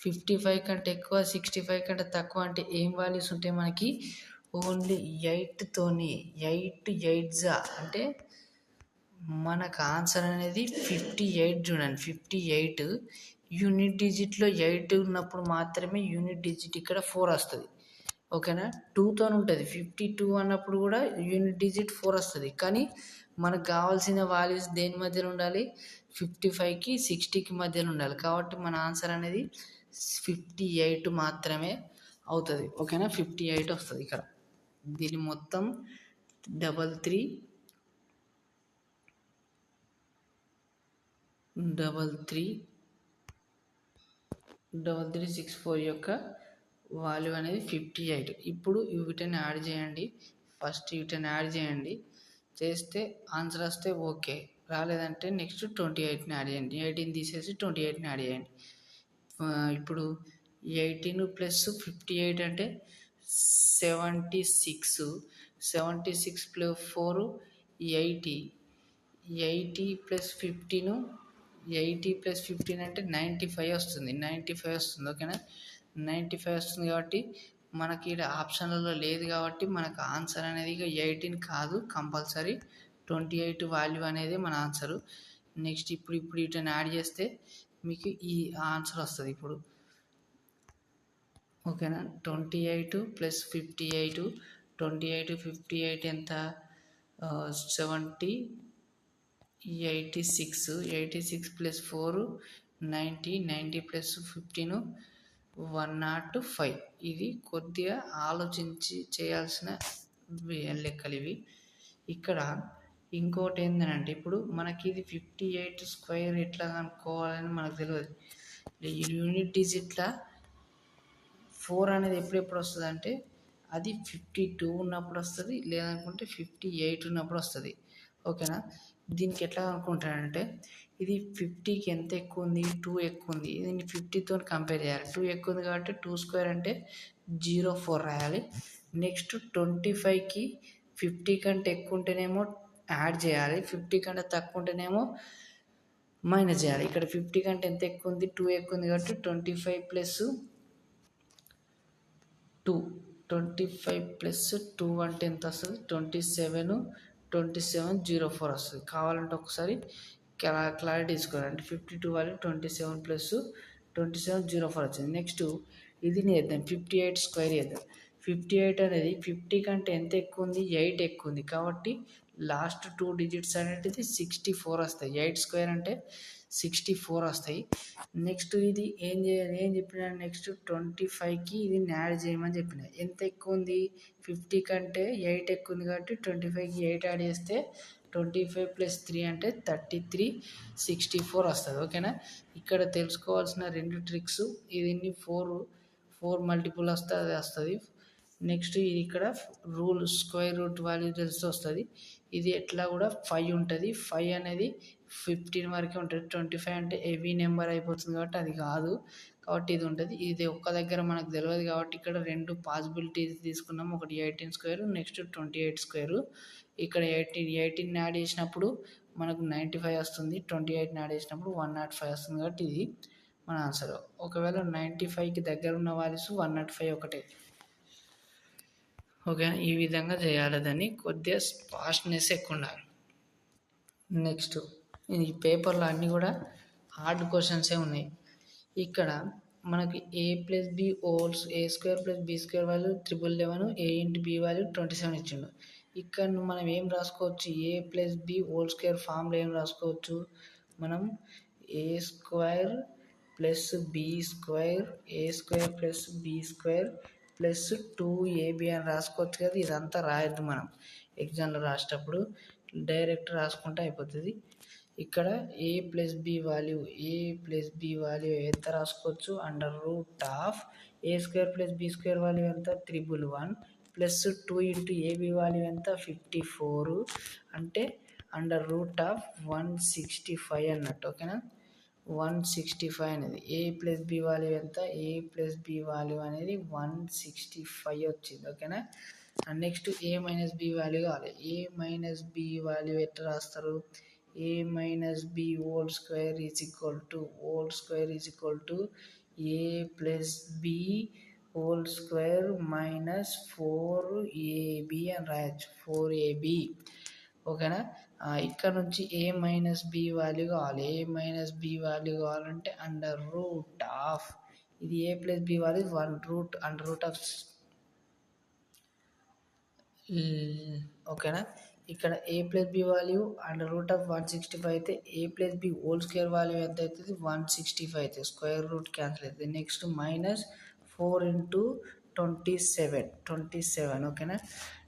55 కంటే ఎక్కువ, 65 కంటే తక్కువ అంటే ఏం వాల్యూస్ ఉంటాయి మనకి, ఓన్లీ 8తోని 8 8 అంటే మనకు ఆన్సర్ అనేది 58. చూడండి, 58 యూనిట్ డిజిట్లో 8 ఉన్నప్పుడు మాత్రమే యూనిట్ డిజిట్ ఇక్కడ 4 వస్తుంది. ఓకేనా, 2తో ఉంటుంది. 52 అన్నప్పుడు కూడా యూనిట్ డిజిట్ 4 వస్తుంది. కానీ మనకు కావాల్సిన వాల్యూస్ దేని మధ్యలో ఉండాలి, 55కి 60కి మధ్యలో ఉండాలి. కాబట్టి మన ఆన్సర్ అనేది 58 మాత్రమే అవుతుంది. ఓకేనా, 58 వస్తుంది ఇక్కడ. దీని మొత్తం 3364 యొక్క వాల్యూ అనేది 58. ఇప్పుడు వీటిని యాడ్ చేయండి. ఫస్ట్ వీటిని యాడ్ చేయండి. చేస్తే ఆన్సర్ వస్తే ఓకే, రాలేదంటే నెక్స్ట్ 28ని యాడ్ చేయండి. 18 తీసేసి 28ని యాడ్ చేయండి. ఇప్పుడు 18 + 58 అంటే 76. 76 + 4 80. 80 + 15 80 + 15 అంటే 95 వస్తుంది. 95 వస్తుంది. ఓకేనా, 95 వస్తుంది. కాబట్టి మనకి ఇక్కడ ఆప్షన్లలో లేదు. కాబట్టి మనకు ఆన్సర్ అనేది ఇక 18 కాదు, కంపల్సరీ 28 వాల్యూ అనేది మన ఆన్సరు. నెక్స్ట్ ఇప్పుడు వీటిని యాడ్ చేస్తే మీకు ఈ ఆన్సర్ వస్తుంది. ఇప్పుడు ఓకేనా, 28 + 58, 28 58 ఎంత, 70 86. 86 + 4 90. 90 + 15 105. ఇది కొద్దిగా ఆలోచించి చేయాల్సిన లెక్కలు ఇవి. ఇక్కడ ఇంకోటి ఏంటంటే, ఇప్పుడు మనకి ఇది 58 స్క్వేర్ ఎట్లా కనుక్కోవాలని మనకు తెలియదు. యూనిట్ డిజిట్లా 4 అనేది ఎప్పుడెప్పుడు వస్తుంది అంటే, అది 52 ఉన్నప్పుడు వస్తుంది, లేదనుకుంటే 58 ఉన్నప్పుడు వస్తుంది. ఓకేనా, దీనికి ఎట్లా అనుకుంటానంటే, ఇది 50కి ఎంత ఎక్కువ ఉంది, 2 ఎక్కువ ఉంది. దీన్ని 50తో కంపేర్ చేయాలి. 2 ఎక్కువ ఉంది కాబట్టి 2 స్క్వేర్ అంటే 04 రాయాలి. నెక్స్ట్ 25కి 50 కంటే ఎక్కువ ఉంటేనేమో యాడ్ చేయాలి, 50 కంటే తక్కువ ఉంటేనేమో మైనస్ చేయాలి. ఇక్కడ 50 కంటే ఎంత ఎక్కువ ఉంది, 2 ఎక్కువ ఉంది కాబట్టి 25 + 2. 25 + 2 అంటే ఎంత వస్తుంది, 27. 2704 వస్తుంది. కావాలంటే ఒకసారి క్లారిటీ తీసుకోవాలి. అంటే 52 వాల్యూ 27 ప్లస్ 2704 వచ్చింది. నెక్స్ట్ ఇది చేద్దాం, 58 స్క్వేర్ చేద్దాం. 58 అనేది 50 కంటే ఎంత ఎక్కువ ఉంది, 8 ఎక్కువ ఉంది. కాబట్టి లాస్ట్ 2 డిజిట్స్ అనేటిది 64 వస్తాయి. 8 స్క్వేర్ అంటే 64 వస్తాయి. నెక్స్ట్ ఇది ఏం చేయాలి, ఏం చెప్పిన, నెక్స్ట్ 25కి ఇది యాడ్ చేయమని చెప్పిన. ఎంత ఎక్కువ ఉంది, 50 కంటే 8 ఎక్కువ ఉంది. కాబట్టి 25కి 8 యాడ్ చేస్తే 25 ప్లస్ 3 అంటే 33, 64 వస్తుంది. ఓకేనా. ఇక్కడ తెలుసుకోవాల్సిన రెండు ట్రిక్స్, ఇది 4 మల్టిపుల్ వస్తే అది వస్తుంది. నెక్స్ట్ ఇది ఇక్కడ రూల్ స్క్వేర్ రూట్ వాల్యూ తెలిసి వస్తుంది. ఇది ఎట్లా కూడా 5 ఉంటుంది. 5 అనేది 15 వరకే ఉంటుంది. 25 అంటే హెవీ నెంబర్ అయిపోతుంది కాబట్టి అది కాదు. కాబట్టి ఇది ఉంటుంది. ఇది ఒక్క దగ్గర మనకు తెలియదు కాబట్టి ఇక్కడ రెండు పాసిబిలిటీస్ తీసుకున్నాం. ఒకటి 18 స్క్వేర్, నెక్స్ట్ 28 స్క్వేర్. ఇక్కడ 18 యాడ్ చేసినప్పుడు మనకు 95 వస్తుంది. 28 యాడ్ చేసినప్పుడు 105 వస్తుంది. కాబట్టి ఇది మన ఆన్సర్. ఒకవేళ 95కి దగ్గర ఉన్న వాల్యూస్ 105 ఒకటే. ఓకే, ఈ విధంగా చేయాలి. దాన్ని కొద్దిగా ఫాస్ట్నెస్ ఎక్కువ ఉండాలి. నెక్స్ట్ ఈ పేపర్లో అన్నీ కూడా హార్డ్ క్వశ్చన్సే ఉన్నాయి. ఇక్కడ మనకి a plus B holes A square plus B square value 1111, a into B value 27 ఇచ్చిండు. ఇక్కడ మనం ఏం రాసుకోవచ్చు, a plus B whole square ఫామ్లో ఏం రాసుకోవచ్చు, మనం A square plus B square, A square plus B square plus 2ab అని రాసుకోవచ్చు కదా. ఇదంతా రాయొద్దు, మనం ఎగ్జామ్లో రాసేటప్పుడు డైరెక్ట్ రాసుకుంటే అయిపోతుంది. ఇక్కడ ఏ ప్లస్ బి వాల్యూ ఎంత రాసుకోవచ్చు, under root of A square plus B square value ఎంత 311 ప్లస్ 2 ఇంటూ ఏబి వాల్యూ ఎంత 54, అంటే అండర్ రూట్ ఆఫ్ 165 అన్నట్టు. ఓకేనా. 165 అనేది ఏ ప్లస్ బి వాల్యూ ఎంత, ఏ ప్లస్ బి వాల్యూ అనేది 165 వచ్చింది. ఓకేనా. Next A minus B value కావాలి. ఏ మైనస్ బి వాల్యూ ఎట్లా రాస్తారు, A minus B whole square is equal to A plus B whole square minus 4ab అని రాయొచ్చు, 4ab. ఓకేనా. ఇక్కడ నుంచి ఏ మైనస్ బి వాల్యూ కావాలి. ఏ మైనస్ బి వాల్యూ కావాలంటే అండర్ రూట్ ఆఫ్, ఇది A plus B value under root of. ఓకేనా. ఇక్కడ A plus B value under root of 165 అయితే A plus B whole square value ఎంత అవుతుంది, 165 అవుతుంది. స్క్వేర్ రూట్ క్యాన్సిల్ అవుతుంది. Next minus 4 into 27. ఓకేనా.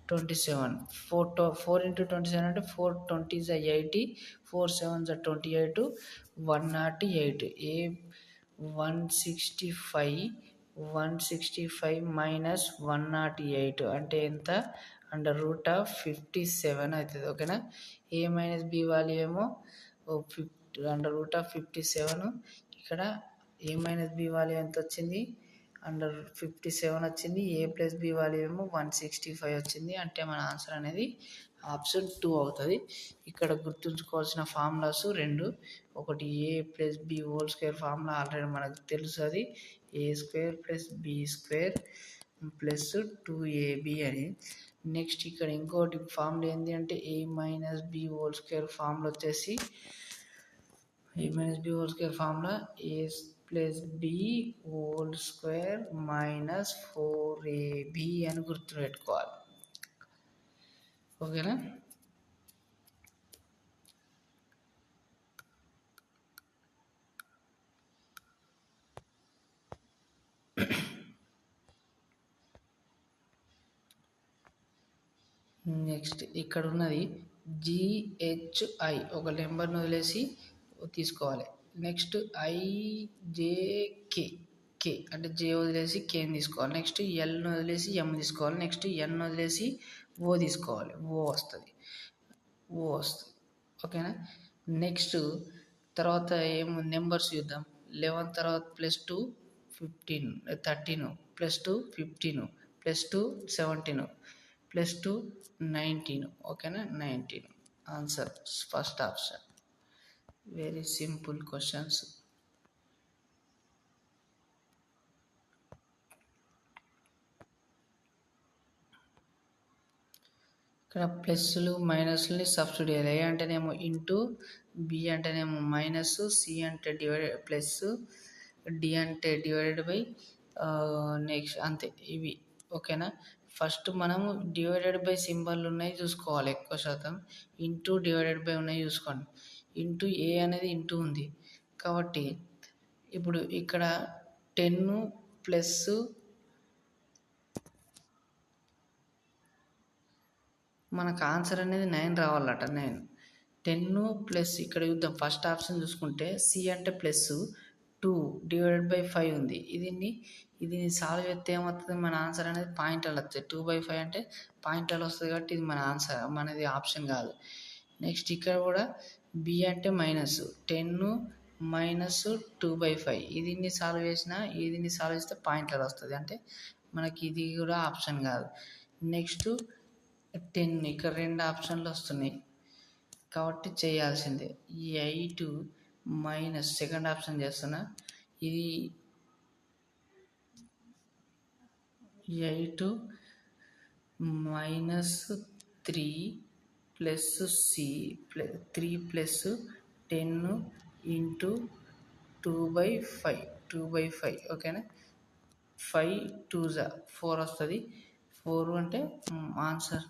27 4 ఇంటూ 27 అంటే 4 20s 80, 4 7s 28, 108. ఏ 165 మైనస్ 108 అంటే ఎంత, అండర్ రూట్ ఆఫ్ 57 అవుతుంది. ఓకేనా. ఏ మైనస్ బి వాల్యూ ఏమో అండర్ రూట్ ఆఫ్ 57. ఇక్కడ ఏ మైనస్ బి వాల్యూ ఎంత వచ్చింది, అండర్ 57 వచ్చింది. ఏ ప్లస్ బి వాల్యూ ఏమో 165 వచ్చింది. అంటే మన ఆన్సర్ అనేది ఆప్షన్ 2 అవుతుంది. ఇక్కడ గుర్తుంచుకోవాల్సిన ఫార్ములాస్ రెండు. ఒకటి A plus B whole square formula already మనకు తెలుసు, అది A square plus B square plus 2ab అని. నెక్స్ట్ ఇక్కడ ఇంకోటి ఫార్ములా ఏంటి అంటే A minus B whole square formula వచ్చేసి A minus B whole square formula A plus B whole square minus 4ab అని గుర్తుపెట్టుకోవాలి. ఓకేనా. నెక్స్ట్ ఇక్కడ ఉన్నది జిహెచ్ఐ, ఒక నెంబర్ను వదిలేసి తీసుకోవాలి. నెక్స్ట్ ఐజేకే, కే అంటే జే వదిలేసి కేని తీసుకోవాలి. నెక్స్ట్ ఎల్ను వదిలేసి ఎం తీసుకోవాలి. నెక్స్ట్ ఎన్ వదిలేసి ఓ తీసుకోవాలి, ఓ వస్తుంది. ఓకేనా. నెక్స్ట్ తర్వాత ఏం నెంబర్స్ చూద్దాం. 11 తర్వాత +2 15, 13 +2 15 +2 17 +2 19. ఓకేనా. 19 answer, first option. Very simple questions. ఇక్కడ ప్లస్లు మైనస్ని సబ్స్టిట్యూట్ చేయాలి. ఏ అంటేనేమో ఇంటూ, బి అంటేనేమో మైనస్, సి అంటే డివైడెడ్ ప్లస్, డి అంటే డివైడెడ్ బై నెక్స్ట్ అంతే ఇవి. ఓకేనా. ఫస్ట్ మనము డివైడెడ్ బై సింబల్ ఉన్నాయి చూసుకోవాలి ఎక్కువ శాతం. ఇంటూ డివైడెడ్ బై ఉన్నాయి చూసుకోండి. ఇంటూ ఏ అనేది ఇంటూ ఉంది కాబట్టి ఇప్పుడు ఇక్కడ 10 ప్లస్ మనకు ఆన్సర్ అనేది 9 రావాలట. 10 ప్లస్ ఇక్కడ చూద్దాం. ఫస్ట్ ఆప్షన్ చూసుకుంటే సి అంటే ప్లస్ 2 డివైడెడ్ బై 5 ఉంది. ఇది సాల్వ్ చేస్తే ఏమవుతుంది, మన ఆన్సర్ అనేది పాయింట్లలో వస్తుంది. 2/5 అంటే పాయింట్లలో వస్తుంది కాబట్టి ఇది మన ఆన్సర్, మనది ఆప్షన్ కాదు. నెక్స్ట్ ఇక్కడ కూడా బి అంటే మైనస్ 10 మైనస్ 2/5 దీన్ని సాల్వ్ చేసినా దీన్ని సాల్వ్ చేస్తే పాయింట్లలో వస్తుంది అంటే మనకి ఇది కూడా ఆప్షన్ కాదు. నెక్స్ట్ 10 ఇక్కడ 2 ఆప్షన్లు వస్తున్నాయి కాబట్టి చేయాల్సిందే. ఈ 8 మైనస్ సెకండ్ ఆప్షన్ చేస్తున్నా. ఇది 8 minus 3 plus C 3 plus 10 into 2/5 ఓకేనా. 5 2 4 వస్తుంది. 4 అంటే ఆన్సర్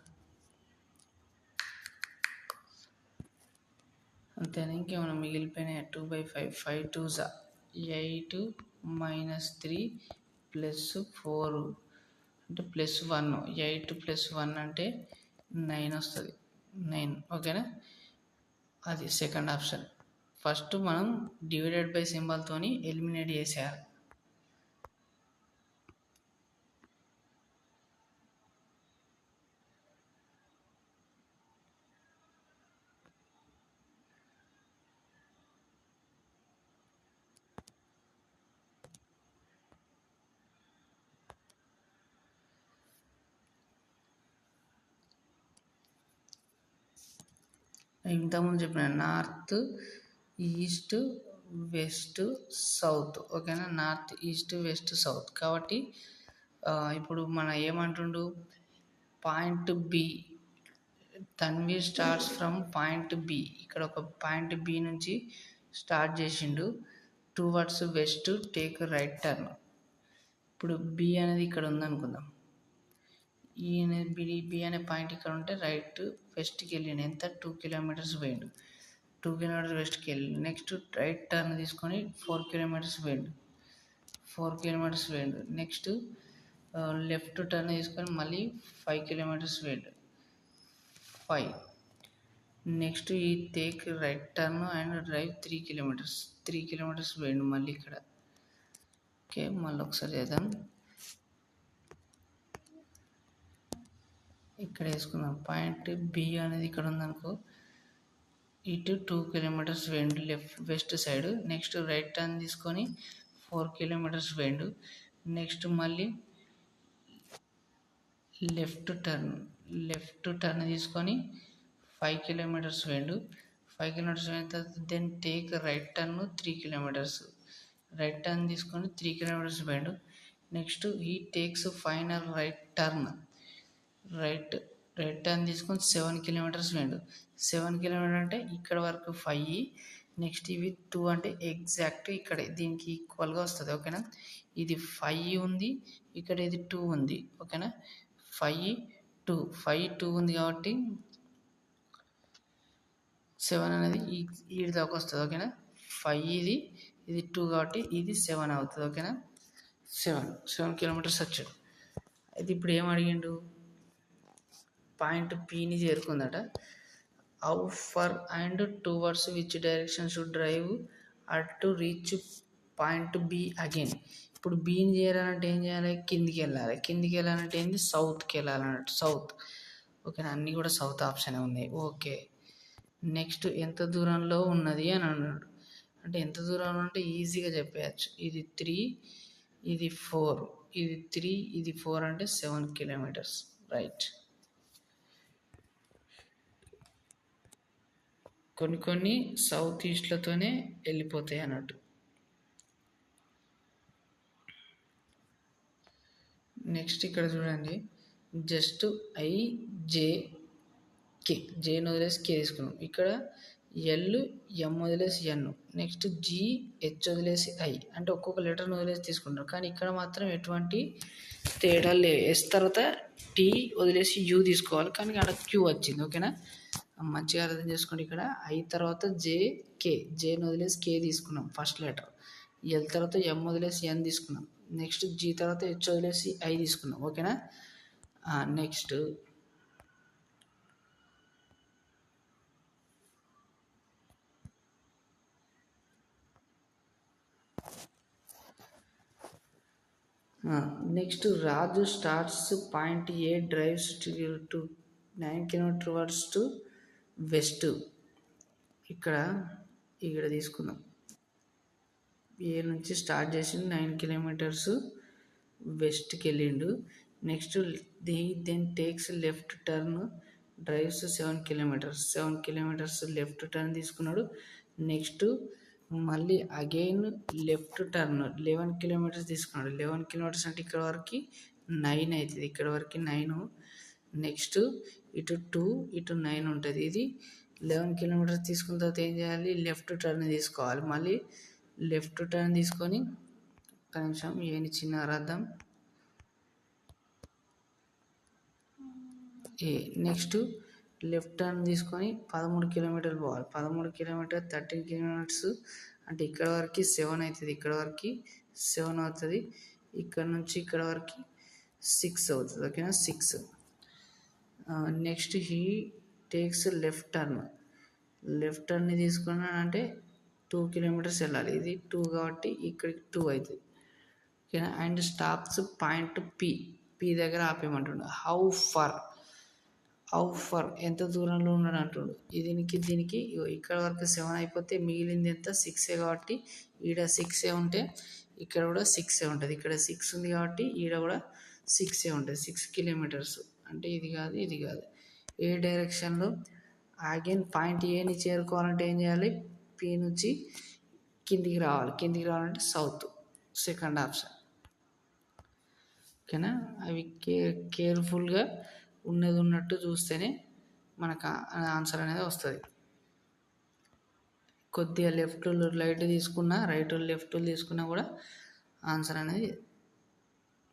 అంతేనా, ఇంకేమైనా మిగిలిపోయినాయి. 2/5 5 2 8 మైనస్ 3 ప్లస్ 4 అంటే ప్లస్ 1 8 ప్లస్ 1 అంటే 9 వస్తుంది. 9 ఓకేనా. అది సెకండ్ ఆప్షన్. ఫస్ట్ మనం డివైడెడ్ బై సింబల్తోని ఎలిమినేట్ చేసేయాలి. ఇంతకుముందు చెప్పిన నార్త్ ఈస్ట్ వెస్ట్ సౌత్ ఓకేనా. నార్త్ ఈస్ట్ వెస్ట్ సౌత్ కాబట్టి ఇప్పుడు మన ఏమంటుండు, point B Tanvi starts from point B. ఇక్కడ ఒక పాయింట్ బి నుంచి స్టార్ట్ చేసిండు. Towards west take right turn. ఇప్పుడు బి అనేది ఇక్కడ ఉందనుకుందాం. ఈ బి అనే పాయింట్ ఇక్కడ ఉంటే రైట్ వెస్ట్కి వెళ్ళిండు. ఎంత 2 కిలోమీటర్స్ పోయిండు. 2 కిలోమీటర్స్ వెస్ట్కి వెళ్ళి నెక్స్ట్ రైట్ టర్న్ తీసుకొని 4 కిలోమీటర్స్ పోయిండు. 4 కిలోమీటర్స్ పోయిండు. నెక్స్ట్ లెఫ్ట్ టర్న్ తీసుకొని మళ్ళీ 5 కిలోమీటర్స్ పోయిండు. 5 నెక్స్ట్ ఈ take right turn and drive 3 kilometres పోయిండు మళ్ళీ ఇక్కడ. ఓకే మళ్ళీ ఒకసారి చేద్దాం. ఇక్కడ వేసుకుందాం. పాయింట్ బి అనేది ఇక్కడ ఉందనుకో, ఇటు 2 కిలోమీటర్స్ పోయిండు west side. Next right turn తీసుకొని 4 కిలోమీటర్స్ పోయిండు. నెక్స్ట్ మళ్ళీ లెఫ్ట్ టర్న్ తీసుకొని 5 కిలోమీటర్స్ పోయిండు. 5 కిలోమీటర్స్ పోయిన తర్వాత then take right turn 3 kilometres. Right turn తీసుకొని 3 కిలోమీటర్స్ పోయిండు. నెక్స్ట్ ఈ takes final right turn turn తీసుకొని 7 కిలోమీటర్స్ పోయిండు. 7 కిలోమీటర్ అంటే ఇక్కడ వరకు 5. నెక్స్ట్ ఇవి 2 అంటే ఎగ్జాక్ట్ ఇక్కడ దీనికి ఈక్వల్గా వస్తుంది ఓకేనా. ఇది 5 ఉంది, ఇక్కడ ఇది 2 ఉంది ఓకేనా. 5 2 ఉంది కాబట్టి 7 అనేది ఈ దాకా వస్తుంది ఓకేనా. 5 ఇది 2 కాబట్టి ఇది 7 అవుతుంది ఓకేనా. 7 కిలోమీటర్స్ వచ్చాడు. అయితే ఇప్పుడు ఏం అడిగిండు, పాయింట్ పిని చేరుకుందట. How far and towards which direction should drive at to reach point B again. ఇప్పుడు బీని చేరాలంటే ఏం చేయాలి, కిందికి వెళ్ళాలంటే ఏంది, సౌత్కి వెళ్ళాలన్నట్టు. సౌత్ ఓకేనా. అన్నీ కూడా సౌత్ ఆప్షన్ ఉన్నాయి. ఓకే నెక్స్ట్ ఎంత దూరంలో ఉన్నది అని అన్నాడు. అంటే ఎంత దూరంలో అంటే ఈజీగా చెప్పేయచ్చు. ఇది 3 ఇది 4 ఇది 3 ఇది 4 అంటే 7 కిలోమీటర్స్ రైట్. కొన్ని సౌత్ ఈస్ట్లతోనే వెళ్ళిపోతాయి అన్నట్టు. నెక్స్ట్ ఇక్కడ చూడండి, జస్ట్ IJ కే, జేని వదిలేసి కే తీసుకున్నాం. ఇక్కడ ఎల్ ఎం వదిలేసి ఎన్, నెక్స్ట్ జి హెచ్ వదిలేసి ఐ, అంటే ఒక్కొక్క లెటర్ని వదిలేసి తీసుకుంటాం. కానీ ఇక్కడ మాత్రం ఎటువంటి తేడా లేదు. ఎస్ తర్వాత టీ వదిలేసి యూ తీసుకోవాలి, కానీ అక్కడ క్యూ వచ్చింది. ఓకేనా, మంచిగా అర్థం చేసుకోండి. ఇక్కడ ఐ తర్వాత జే కే, జేని వదిలేసి కే తీసుకున్నాం ఫస్ట్ లెటర్. ఎల్ తర్వాత ఎం వదిలేసి ఎన్ తీసుకున్నాం. నెక్స్ట్ జీ తర్వాత హెచ్ వదిలేసి ఐ తీసుకున్నాం. ఓకేనా, next next Raju starts point A, drives to 9 km words to west. ఇక్కడ తీసుకుందాం. ఏ నుంచి స్టార్ట్ చేసి 9 kilometers వెస్ట్కి వెళ్ళిండు. Next then takes left turn, drives 7 kilometers, 7 kilometers left turn తీసుకున్నాడు. నెక్స్ట్ మళ్ళీ అగైన్ లెఫ్ట్ టర్న్ 11 kilometers తీసుకున్నాడు. 11 kilometers అంటే ఇక్కడ వరకు 9 అవుతుంది, ఇక్కడ వరకు 9. నెక్స్ట్ ఇటు 2 ఇటు 9 ఉంటుంది. ఇది 11 kilometers తీసుకున్న తర్వాత ఏం చేయాలి, లెఫ్ట్ టర్న్ తీసుకోవాలి. మళ్ళీ లెఫ్ట్ టర్న్ తీసుకొని ఒక నిమిషం ఏని చిన్న రాద్దాం. నెక్స్ట్ లెఫ్ట్ టర్న్ తీసుకొని 13 kilometers పోవాలి. 13 kilometers 13 kilometers అంటే ఇక్కడ వరకు 7 అవుతుంది, ఇక్కడ వరకు 7 అవుతుంది. ఇక్కడ నుంచి ఇక్కడ వరకు 6 అవుతుంది. ఓకేనా, 6. నెక్స్ట్ హీ టేక్స్ లెఫ్ట్ టర్న్ని తీసుకున్నాను అంటే 2 kilometers వెళ్ళాలి. ఇది 2 కాబట్టి ఇక్కడికి 2 అవుతుంది. ఓకేనా, అండ్ స్టాప్స్ పాయింట్ పి దగ్గర ఆపేయమంటుండు. హౌ ఫర్ ఎంత దూరంలో ఉన్నాడు అంటుండు. దీనికి ఇక్కడ వరకు 7 అయిపోతే మిగిలింది ఎంత, 6 కాబట్టి ఈడ 6 ఉంటే ఇక్కడ కూడా 6 ఉంటుంది. ఇక్కడ 6 ఉంది కాబట్టి ఈడ కూడా 6 ఉంటుంది. 6 kilometers అంటే ఇది కాదు. ఏ డైరెక్షన్లో అగైన్ పాయింట్ ఏని చేరుకోవాలంటే ఏం చేయాలి, పి నుంచి కిందికి రావాలంటే సౌత్, సెకండ్ ఆప్షన్. ఓకేనా, అవి కేర్ఫుల్గా ఉన్నట్టు చూస్తేనే మనకు ఆన్సర్ అనేది వస్తుంది. కొద్దిగా లెఫ్ట్ రైట్ లెఫ్ట్ తీసుకున్నా కూడా ఆన్సర్ అనేది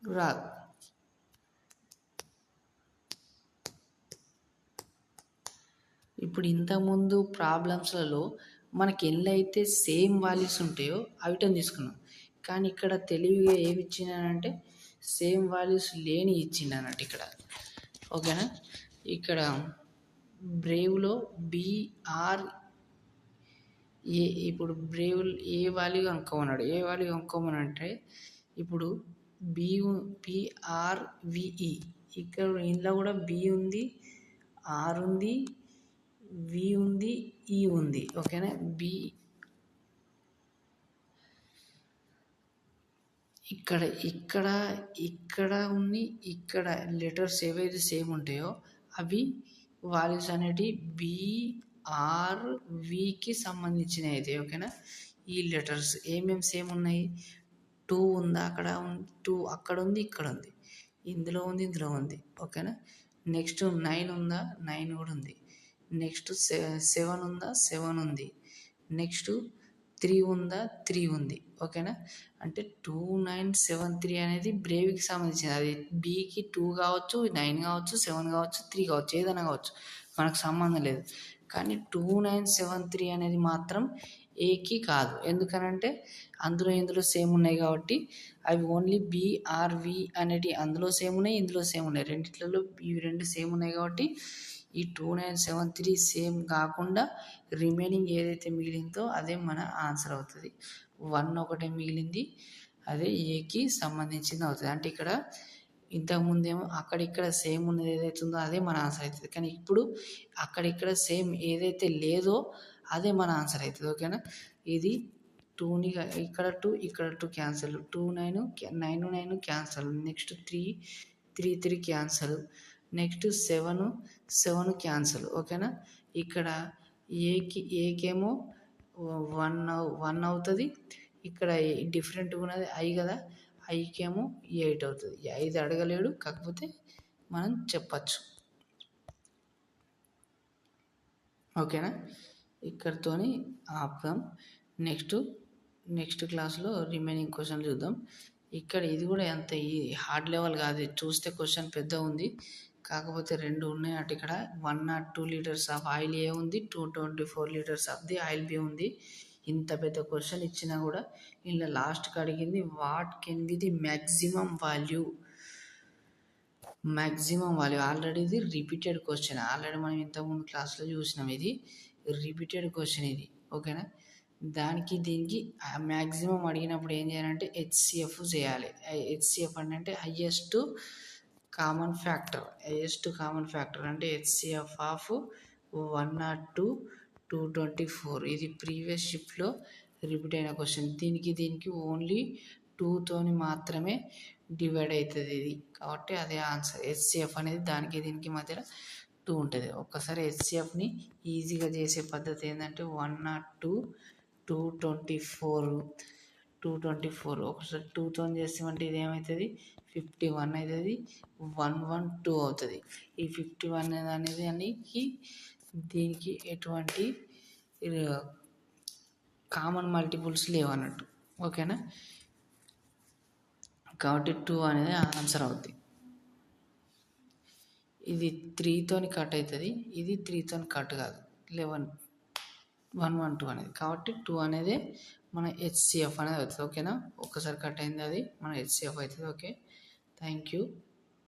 రాదు. ఇప్పుడు ఇంతకుముందు ప్రాబ్లమ్స్లలో మనకి ఎన్నైతే సేమ్ వాల్యూస్ ఉంటాయో అవిటని తీసుకున్నాం. కానీ ఇక్కడ తెలివిగా ఏమి ఇచ్చినానంటే సేమ్ వాల్యూస్ లేని ఇచ్చిందన్నట్టు ఇక్కడ. ఓకేనా, ఇక్కడ బ్రేవ్లో బిఆర్ ఏ, ఇప్పుడు బ్రేవ్ ఏ వాల్యూ కనుక్కోమన్నాడు. ఏ వాల్యూ కనుక్కోమనంటే ఇప్పుడు పిఆర్విఈ, ఇక్కడ ఇందులో కూడా బి ఉంది, ఆర్ ఉంది, వి ఉంది, ఈ ఉంది. ఓకేనా, ఇక్కడ ఉంది. ఇక్కడ లెటర్స్ ఏవైతే సేమ్ ఉంటాయో అవి వాల్యూస్ అనేటివి బిఆర్వికి సంబంధించినవి అయితే. ఓకేనా, ఈ లెటర్స్ ఏమేమి సేమ్ ఉన్నాయి, 2 ఉందా, అక్కడ 2 అక్కడ ఉంది, ఇక్కడ ఉంది, ఇందులో ఉంది. ఓకేనా, నెక్స్ట్ 9 ఉందా, 9 కూడా ఉంది. నెక్స్ట్ 7 ఉందా, 7 ఉంది. నెక్స్ట్ 3 ఉందా, 3 ఉంది. ఓకేనా, అంటే 2973 అనేది బ్రేవ్కి సంబంధించింది. అది బీకి 2 కావచ్చు, 9 కావచ్చు, 7 కావచ్చు, 3 కావచ్చు, ఏదైనా కావచ్చు, మనకు సంబంధం లేదు. కానీ 2973 అనేది మాత్రం ఏకి కాదు. ఎందుకనంటే ఇందులో సేమ్ ఉన్నాయి కాబట్టి అవి ఓన్లీ బిఆర్వి అనేటివి అందులో సేమ్ ఉన్నాయి, ఇందులో సేమ్ ఉన్నాయి. రెండిట్లలో ఇవి 2 సేమ్ ఉన్నాయి కాబట్టి ఈ 2973 సేమ్ కాకుండా రిమైనింగ్ ఏదైతే మిగిలిందో అదే మన ఆన్సర్ అవుతుంది. 1 ఒకటే మిగిలింది, అదే ఏకి సంబంధించింది అవుతుంది. అంటే ఇక్కడ ఇంతకుముందేమో అక్కడిక్కడ సేమ్ ఉన్నది ఏదైతే ఉందో అదే మన ఆన్సర్ అవుతుంది. కానీ ఇప్పుడు అక్కడిక్కడ సేమ్ ఏదైతే లేదో అదే మన ఆన్సర్ అవుతుంది. ఓకేనా, ఇది 2ని ఇక్కడ 2 cancel, 2 9 9 cancel. Next 3 cancel. Next 7 cancel. ఓకేనా, ఇక్కడ ఏకేమో 1 అవుతుంది. ఇక్కడ డిఫరెంట్గా ఉన్నది ఐ కదా, ఐకేమో 8 అవుతుంది. 5 అడగలేడు, కాకపోతే మనం చెప్పచ్చు. ఓకేనా, ఇక్కడితోని ఆపుదాం. నెక్స్ట్ క్లాస్లో రిమైనింగ్ క్వశ్చన్ చూద్దాం. ఇక్కడ ఇది కూడా అంత ఈ హార్డ్ లెవెల్ కాదు, చూస్తే క్వశ్చన్ పెద్ద ఉంది, కాకపోతే రెండు ఉన్నాయి అటు. ఇక్కడ 102 లీటర్స్ ఆఫ్ ఆయిల్ ఏ ఉంది, 224 litres of the oil B ఉంది. ఇంత పెద్ద క్వశ్చన్ ఇచ్చినా కూడా ఇలా లాస్ట్కి అడిగింది what can be the maximum value. Already ఇది రిపీటెడ్ క్వశ్చన్, ఆల్రెడీ మనం ఇంతకుముందు క్లాస్లో చూసినాం. ఇది రిపీటెడ్ క్వశ్చన్ ఇది, ఓకేనా. దానికి దీనికి మ్యాక్సిమం అడిగినప్పుడు ఏం చేయాలంటే హెచ్సిఎఫ్ చేయాలి. హెచ్సిఎఫ్ అంటే హయ్యెస్ట్ కామన్ ఫ్యాక్టర్ అంటే హెచ్సిఎఫ్ ఆఫ్ 102, 224. ఇది ప్రీవియస్ షిఫ్ట్లో రిపీట్ అయిన క్వశ్చన్. దీనికి ఓన్లీ 2తోని మాత్రమే డివైడ్ అవుతుంది ఇది, కాబట్టి అదే ఆన్సర్. హెచ్సిఎఫ్ అనేది దానికి దీనికి మధ్యలో 2 ఉంటుంది. ఒక్కసారి హెచ్సిఎఫ్ని ఈజీగా చేసే పద్ధతి ఏంటంటే 102, 224 ఒకసారి 2తో చేస్తామంటే ఇది ఏమవుతుంది 51 అవుతుంది, 112 అవుతుంది. ఈ 51 అనేది దీనికి ఎటువంటి కామన్ మల్టిపుల్స్ లేవన్నట్టు, ఓకేనా. కాబట్టి 2 అనేది ఆన్సర్ అవుతుంది. ఇది 3తోని కట్ అవుతుంది, ఇది 3తోని కట్ కాదు, 112 అనేది. కాబట్టి 2 అనేది మన హెచ్సిఎఫ్ అనేది అవుతుంది, ఓకేనా. ఒక్కసారి కట్ అయింది అది మన హెచ్సిఎఫ్ అవుతుంది. Okay, thank you.